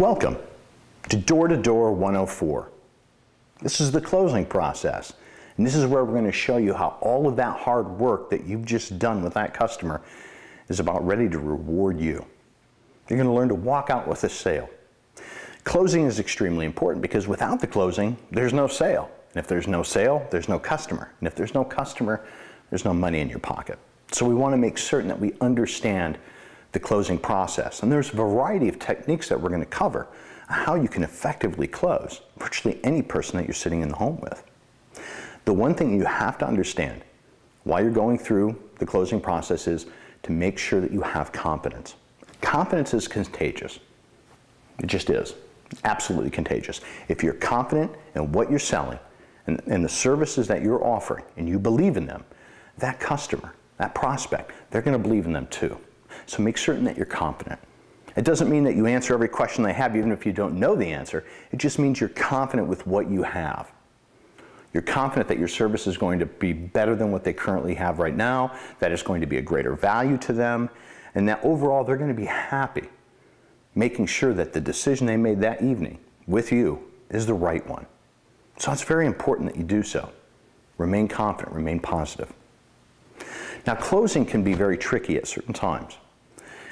Welcome to Door 104. This is the closing process, and this is where we're going to show you how all of that hard work that you've just done with that customer is about ready to reward you. You're going to learn to walk out with a sale. Closing is extremely important because without the closing, there's no sale. And if there's no sale, there's no customer. And if there's no customer, there's no money in your pocket. So we want to make certain that we understand the closing process. And there's a variety of techniques that we're going to cover how you can effectively close virtually any person that you're sitting in the home with. The one thing you have to understand while you're going through the closing process is to make sure that you have confidence. Confidence is contagious. It just is. Absolutely contagious. If you're confident in what you're selling and the services that you're offering and you believe in them, that customer, that prospect, they're going to believe in them too. So make certain that you're confident. It doesn't mean that you answer every question they have even if you don't know the answer. It just means you're confident with what you have. You're confident that your service is going to be better than what they currently have right now, that it's going to be a greater value to them, and that overall they're going to be happy, making sure that the decision they made that evening with you is the right one. So it's very important that you do so. Remain confident, remain positive. Now, closing can be very tricky at certain times.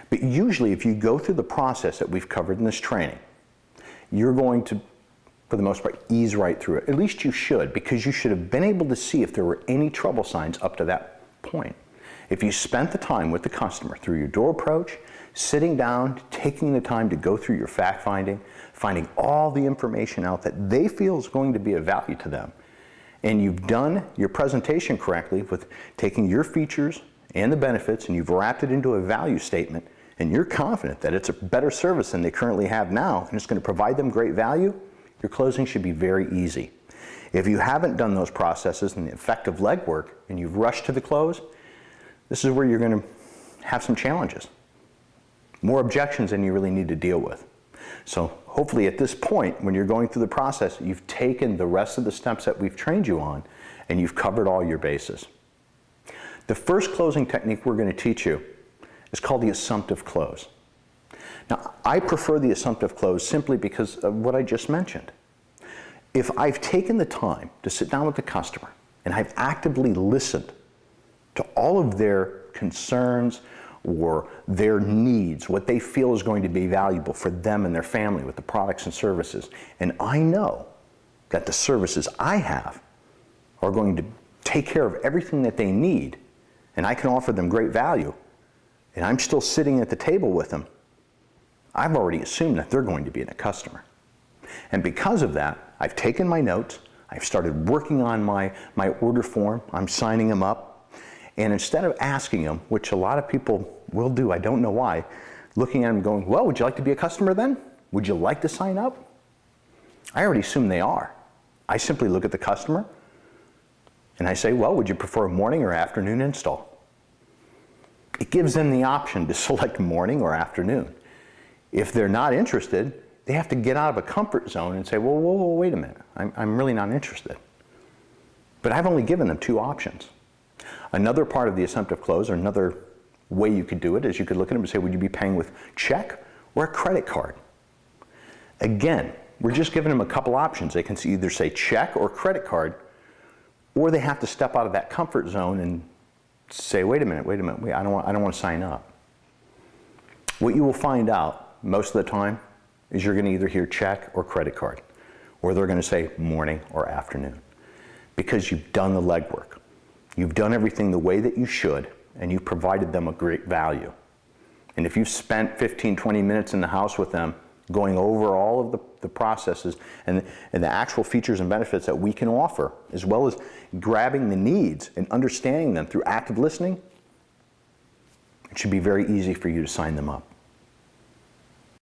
But usually, if you go through the process that we've covered in this training, you're going to, for the most part, ease right through it. At least you should, because you should have been able to see if there were any trouble signs up to that point. If you spent the time with the customer through your door approach, sitting down, taking the time to go through your fact finding, finding all the information out that they feel is going to be of value to them, and you've done your presentation correctly with taking your features and the benefits and you've wrapped it into a value statement, and you're confident that it's a better service than they currently have now and it's going to provide them great value, your closing should be very easy. If you haven't done those processes and the effective legwork and you've rushed to the close, this is where you're going to have some challenges. More objections than you really need to deal with. So hopefully at this point, when you're going through the process, you've taken the rest of the steps that we've trained you on and you've covered all your bases. The first closing technique we're going to teach you is called the assumptive close. Now, I prefer the assumptive close simply because of what I just mentioned. If I've taken the time to sit down with the customer and I've actively listened to all of their concerns or their needs, what they feel is going to be valuable for them and their family with the products and services, and I know that the services I have are going to take care of everything that they need, and I can offer them great value, and I'm still sitting at the table with them, I've already assumed that they're going to be a customer. And because of that, I've taken my notes, I've started working on my order form, I'm signing them up, and instead of asking them, which a lot of people will do, I don't know why, looking at them going, well, would you like to be a customer then? Would you like to sign up? I already assume they are. I simply look at the customer and I say, well, would you prefer a morning or afternoon install? It gives them the option to select morning or afternoon. If they're not interested, they have to get out of a comfort zone and say, well, wait a minute, I'm really not interested. But I've only given them two options. Another part of the assumptive close, or another way you could do it, is you could look at them and say, would you be paying with check or a credit card? Again, we're just giving them a couple options. They can either say check or credit card, or they have to step out of that comfort zone and say, wait a minute, I don't want to sign up. What you will find out most of the time is you're going to either hear check or credit card, or they're going to say morning or afternoon, because you've done the legwork. You've done everything the way that you should, and you've provided them a great value. And if you've spent 15, 20 minutes in the house with them, going over all of the processes and the actual features and benefits that we can offer, as well as grabbing the needs and understanding them through active listening, it should be very easy for you to sign them up.